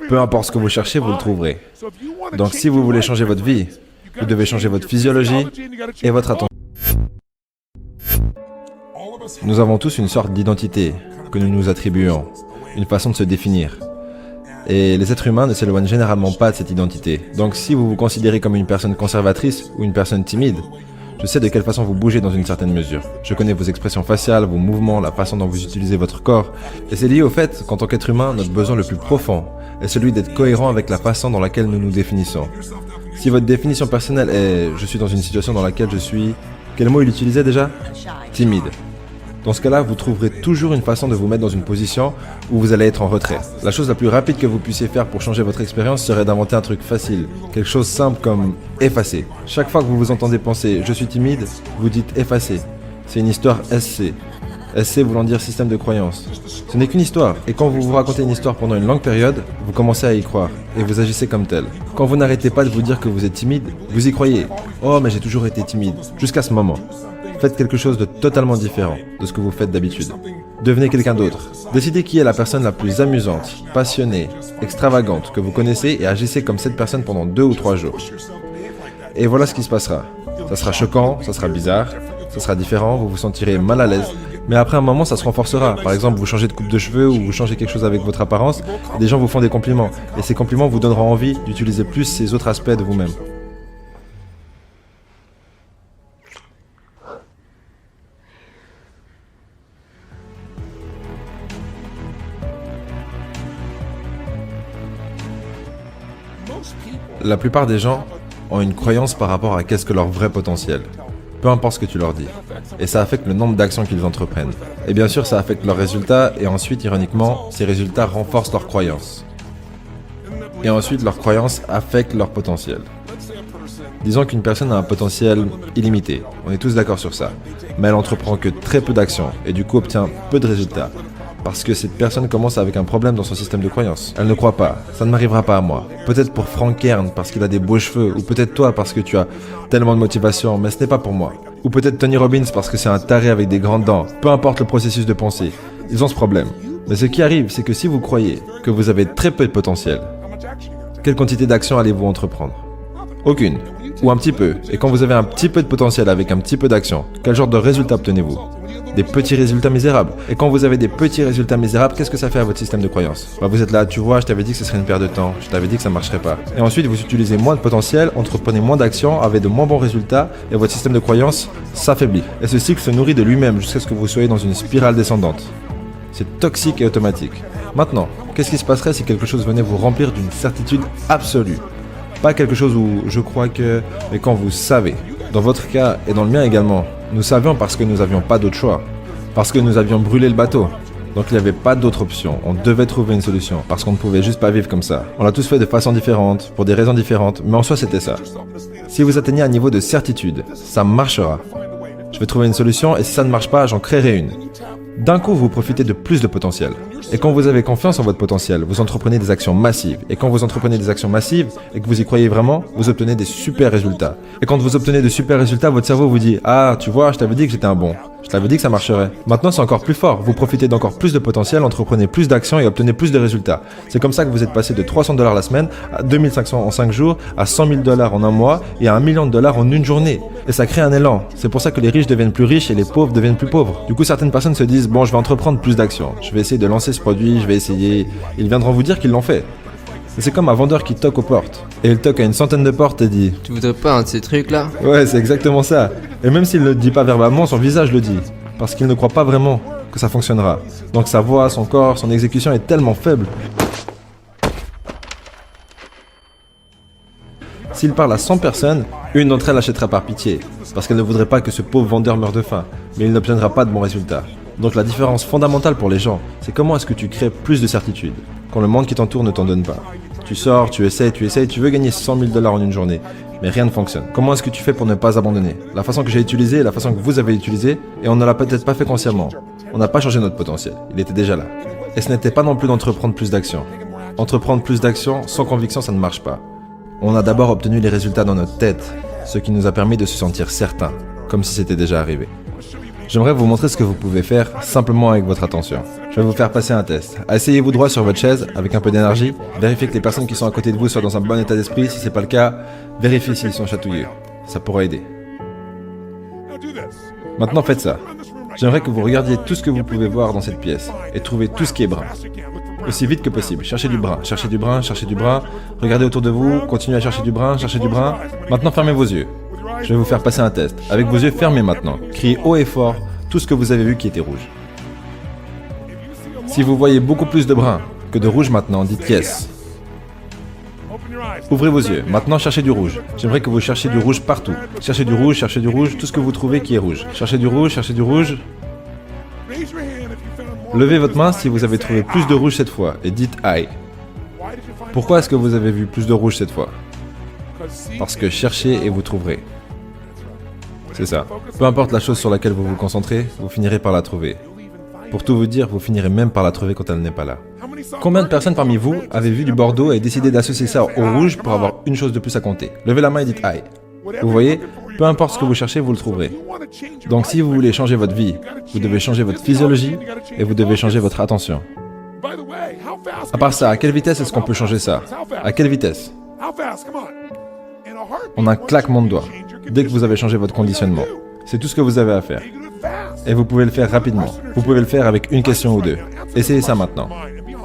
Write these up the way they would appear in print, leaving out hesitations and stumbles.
Peu importe ce que vous cherchez, vous le trouverez. Donc si vous voulez changer votre vie, vous devez changer votre physiologie et votre attention. Nous avons tous une sorte d'identité que nous nous attribuons, une façon de se définir. Et les êtres humains ne s'éloignent généralement pas de cette identité. Donc si vous vous considérez comme une personne conservatrice ou une personne timide, je sais de quelle façon vous bougez dans une certaine mesure. Je connais vos expressions faciales, vos mouvements, la façon dont vous utilisez votre corps. Et c'est lié au fait qu'en tant qu'être humain, notre besoin le plus profond est celui d'être cohérent avec la façon dans laquelle nous nous définissons. Si votre définition personnelle est « je suis dans une situation dans laquelle je suis… » Quel mot il utilisait déjà ? Timide. Dans ce cas-là, vous trouverez toujours une façon de vous mettre dans une position où vous allez être en retrait. La chose la plus rapide que vous puissiez faire pour changer votre expérience serait d'inventer un truc facile. Quelque chose simple comme effacer. Chaque fois que vous vous entendez penser « je suis timide », vous dites « effacer ». C'est une histoire SC. SC voulant dire système de croyance. Ce n'est qu'une histoire. Et quand vous vous racontez une histoire pendant une longue période, vous commencez à y croire. Et vous agissez comme tel. Quand vous n'arrêtez pas de vous dire que vous êtes timide, vous y croyez. « Oh, mais j'ai toujours été timide. » Jusqu'à ce moment. Faites quelque chose de totalement différent de ce que vous faites d'habitude. Devenez quelqu'un d'autre. Décidez qui est la personne la plus amusante, passionnée, extravagante que vous connaissez et agissez comme cette personne pendant 2 ou 3 jours. Et voilà ce qui se passera. Ça sera choquant, ça sera bizarre, ça sera différent, vous vous sentirez mal à l'aise. Mais après un moment, ça se renforcera. Par exemple, vous changez de coupe de cheveux ou vous changez quelque chose avec votre apparence, et des gens vous font des compliments. Et ces compliments vous donneront envie d'utiliser plus ces autres aspects de vous-même. La plupart des gens ont une croyance par rapport à qu'est-ce que leur vrai potentiel. Peu importe ce que tu leur dis. Et ça affecte le nombre d'actions qu'ils entreprennent. Et bien sûr, ça affecte leurs résultats et ensuite, ironiquement, ces résultats renforcent leurs croyances. Et ensuite, leurs croyances affectent leur potentiel. Disons qu'une personne a un potentiel illimité. On est tous d'accord sur ça. Mais elle entreprend que très peu d'actions et du coup obtient peu de résultats. Parce que cette personne commence avec un problème dans son système de croyance. Elle ne croit pas, ça ne m'arrivera pas à moi. Peut-être pour Frank Kern parce qu'il a des beaux cheveux, ou peut-être toi parce que tu as tellement de motivation, mais ce n'est pas pour moi. Ou peut-être Tony Robbins parce que c'est un taré avec des grandes dents. Peu importe le processus de pensée, ils ont ce problème. Mais ce qui arrive, c'est que si vous croyez que vous avez très peu de potentiel, quelle quantité d'actions allez-vous entreprendre ? Aucune, ou un petit peu. Et quand vous avez un petit peu de potentiel avec un petit peu d'action, quel genre de résultats obtenez-vous ? Des petits résultats misérables. Et quand vous avez des petits résultats misérables, qu'est-ce que ça fait à votre système de croyance ? Vous êtes là, tu vois, je t'avais dit que ce serait une perte de temps, je t'avais dit que ça ne marcherait pas. Et ensuite, vous utilisez moins de potentiel, entreprenez moins d'actions, avez de moins bons résultats, et votre système de croyance s'affaiblit. Et ce cycle se nourrit de lui-même jusqu'à ce que vous soyez dans une spirale descendante. C'est toxique et automatique. Maintenant, qu'est-ce qui se passerait si quelque chose venait vous remplir d'une certitude absolue ? Pas quelque chose où je crois que, mais quand vous savez. Dans votre cas et dans le mien également, nous savions parce que nous n'avions pas d'autre choix. Parce que nous avions brûlé le bateau. Donc il n'y avait pas d'autre option. On devait trouver une solution. Parce qu'on ne pouvait juste pas vivre comme ça. On l'a tous fait de façon différente, pour des raisons différentes, mais en soi c'était ça. Si vous atteignez un niveau de certitude, ça marchera. Je vais trouver une solution et si ça ne marche pas, j'en créerai une. D'un coup, vous profitez de plus de potentiel. Et quand vous avez confiance en votre potentiel, vous entreprenez des actions massives. Et quand vous entreprenez des actions massives et que vous y croyez vraiment, vous obtenez des super résultats. Et quand vous obtenez de super résultats, votre cerveau vous dit « Ah, tu vois, je t'avais dit que j'étais un bon. Je t'avais dit que ça marcherait. » Maintenant, c'est encore plus fort. Vous profitez d'encore plus de potentiel, entreprenez plus d'actions et obtenez plus de résultats. C'est comme ça que vous êtes passé de $300 la semaine à 2500 en 5 jours, à $100 000 en un mois et à $1 million en une journée. Et ça crée un élan. C'est pour ça que les riches deviennent plus riches et les pauvres deviennent plus pauvres. Du coup, certaines personnes se disent « Bon, je vais entreprendre plus d'actions. Je vais essayer de lancer ce produit, je vais essayer. » Ils viendront vous dire qu'ils l'ont fait. C'est comme un vendeur qui toque aux portes. Et il toque à une centaine de portes et dit « Tu voudrais pas un de ces trucs là ? » Ouais, c'est exactement ça. Et même s'il ne le dit pas verbalement, son visage le dit. Parce qu'il ne croit pas vraiment que ça fonctionnera. Donc sa voix, son corps, son exécution est tellement faible. S'il parle à 100 personnes, une d'entre elles achètera par pitié. Parce qu'elle ne voudrait pas que ce pauvre vendeur meure de faim. Mais il n'obtiendra pas de bons résultats. Donc la différence fondamentale pour les gens, c'est comment est-ce que tu crées plus de certitude quand le monde qui t'entoure ne t'en donne pas. Tu sors, tu essayes, tu veux gagner $100 000 en une journée, mais rien ne fonctionne. Comment est-ce que tu fais pour ne pas abandonner ? La façon que j'ai utilisée est la façon que vous avez utilisée, et on ne l'a peut-être pas fait consciemment. On n'a pas changé notre potentiel, il était déjà là. Et ce n'était pas non plus d'entreprendre plus d'actions. Entreprendre plus d'actions sans conviction, ça ne marche pas. On a d'abord obtenu les résultats dans notre tête, ce qui nous a permis de se sentir certains, comme si c'était déjà arrivé. J'aimerais vous montrer ce que vous pouvez faire simplement avec votre attention. Je vais vous faire passer un test. Asseyez-vous droit sur votre chaise avec un peu d'énergie. Vérifiez que les personnes qui sont à côté de vous soient dans un bon état d'esprit. Si c'est pas le cas, vérifiez s'ils sont chatouillés. Ça pourra aider. Maintenant faites ça. J'aimerais que vous regardiez tout ce que vous pouvez voir dans cette pièce et trouvez tout ce qui est brun. Aussi vite que possible. Cherchez du brun, cherchez du brun, cherchez du brun. Regardez autour de vous, continuez à chercher du brun, cherchez du brun. Maintenant fermez vos yeux. Je vais vous faire passer un test. Avec vos yeux fermés maintenant. Criez haut et fort tout ce que vous avez vu qui était rouge. Si vous voyez beaucoup plus de brun que de rouge maintenant, dites yes. Ouvrez vos yeux. Maintenant, cherchez du rouge. J'aimerais que vous cherchiez du rouge partout. Cherchez du rouge, tout ce que vous trouvez qui est rouge. Cherchez du rouge, cherchez du rouge. Levez votre main si vous avez trouvé plus de rouge cette fois et dites aïe. Pourquoi est-ce que vous avez vu plus de rouge cette fois? Parce que cherchez et vous trouverez. C'est ça. Peu importe la chose sur laquelle vous vous concentrez, vous finirez par la trouver. Pour tout vous dire, vous finirez même par la trouver quand elle n'est pas là. Combien de personnes parmi vous avaient vu du bordeaux et décidé d'associer ça au rouge pour avoir une chose de plus à compter? Levez la main et dites aïe. Vous voyez, peu importe ce que vous cherchez, vous le trouverez. Donc si vous voulez changer votre vie, vous devez changer votre physiologie et vous devez changer votre attention. À part ça, à quelle vitesse est-ce qu'on peut changer ça? À quelle vitesse? En un claquement de doigts, dès que vous avez changé votre conditionnement. C'est tout ce que vous avez à faire. Et vous pouvez le faire rapidement. Vous pouvez le faire avec une question ou deux. Essayez ça maintenant.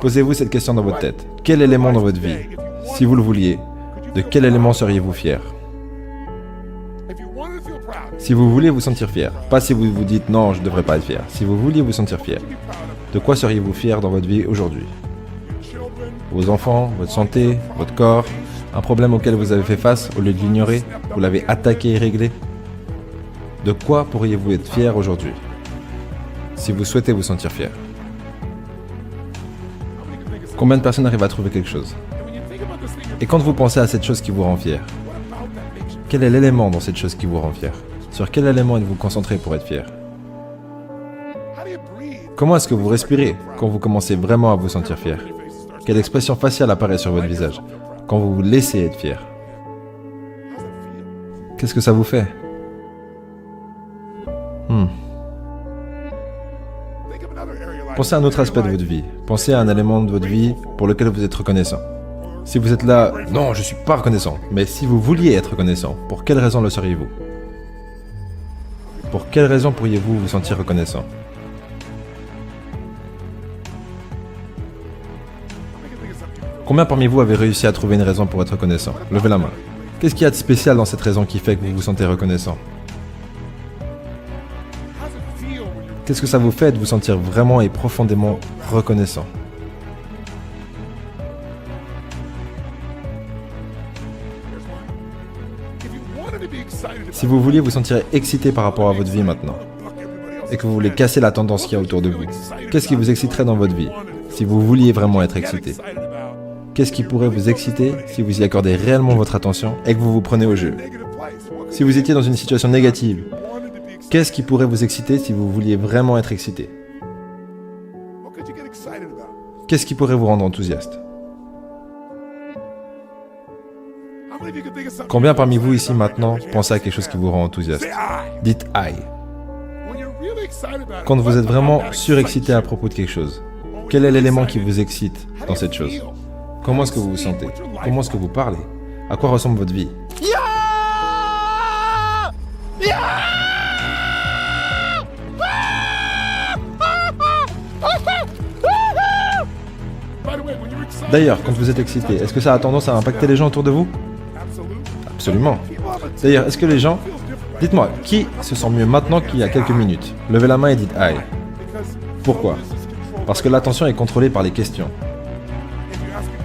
Posez-vous cette question dans votre tête. Quel élément dans votre vie, si vous le vouliez, de quel élément seriez-vous fier? Si vous voulez vous sentir fier, pas si vous vous dites non, je ne devrais pas être fier. Si vous vouliez vous sentir fier, de quoi seriez-vous fier dans votre vie aujourd'hui? Vos enfants, votre santé, votre corps, un problème auquel vous avez fait face au lieu de l'ignorer, vous l'avez attaqué et réglé? De quoi pourriez-vous être fier aujourd'hui? Si vous souhaitez vous sentir fier. Combien de personnes arrivent à trouver quelque chose? Et quand vous pensez à cette chose qui vous rend fier, quel est l'élément dans cette chose qui vous rend fier? Sur quel élément êtes-vous concentré pour être fier? Comment est-ce que vous respirez quand vous commencez vraiment à vous sentir fier? Quelle expression faciale apparaît sur votre visage quand vous vous laissez être fier? Qu'est-ce que ça vous fait? Pensez à un autre aspect de votre vie. Pensez à un élément de votre vie pour lequel vous êtes reconnaissant. Si vous êtes là, non, je ne suis pas reconnaissant. Mais si vous vouliez être reconnaissant, pour quelle raison le seriez-vous? Pour quelle raison pourriez-vous vous sentir reconnaissant? Combien parmi vous avez réussi à trouver une raison pour être reconnaissant? Levez la main. Qu'est-ce qu'il y a de spécial dans cette raison qui fait que vous vous sentez reconnaissant? Qu'est-ce que ça vous fait de vous sentir vraiment et profondément reconnaissant? Si vous vouliez vous sentir excité par rapport à votre vie maintenant, et que vous voulez casser la tendance qu'il y a autour de vous, qu'est-ce qui vous exciterait dans votre vie, si vous vouliez vraiment être excité? Qu'est-ce qui pourrait vous exciter si vous y accordez réellement votre attention et que vous vous prenez au jeu? Si vous étiez dans une situation négative, qu'est-ce qui pourrait vous exciter si vous vouliez vraiment être excité? Qu'est-ce qui pourrait vous rendre enthousiaste? Combien parmi vous ici maintenant pensez à quelque chose qui vous rend enthousiaste? Dites aïe. Quand vous êtes vraiment surexcité à propos de quelque chose, quel est l'élément qui vous excite dans cette chose? Comment est-ce que vous vous sentez? Comment est-ce que vous parlez? À quoi ressemble votre vie? D'ailleurs, quand vous êtes excité, est-ce que ça a tendance à impacter les gens autour de vous? Absolument. D'ailleurs, est-ce que les gens... Dites-moi, qui se sent mieux maintenant qu'il y a quelques minutes? Levez la main et dites aïe. Pourquoi? Parce que l'attention est contrôlée par les questions.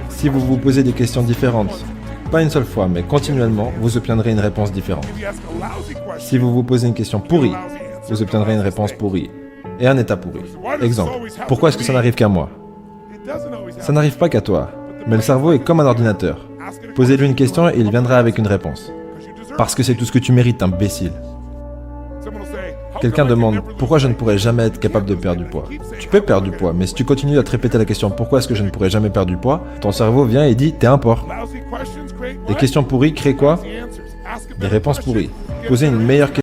Si vous vous posez des questions différentes, pas une seule fois, mais continuellement, vous obtiendrez une réponse différente. Si vous vous posez une question pourrie, vous obtiendrez une réponse pourrie. Et un état pourri. Exemple, pourquoi est-ce que ça n'arrive qu'à moi? Ça n'arrive pas qu'à toi, mais le cerveau est comme un ordinateur. Posez-lui une question et il viendra avec une réponse. Parce que c'est tout ce que tu mérites, imbécile. Quelqu'un demande « Pourquoi je ne pourrais jamais être capable de perdre du poids ?» Tu peux perdre du poids, mais si tu continues à te répéter la question « Pourquoi est-ce que je ne pourrais jamais perdre du poids ?» ton cerveau vient et dit « T'es un porc ». Des questions pourries créent quoi? Des réponses pourries. Posez une meilleure question.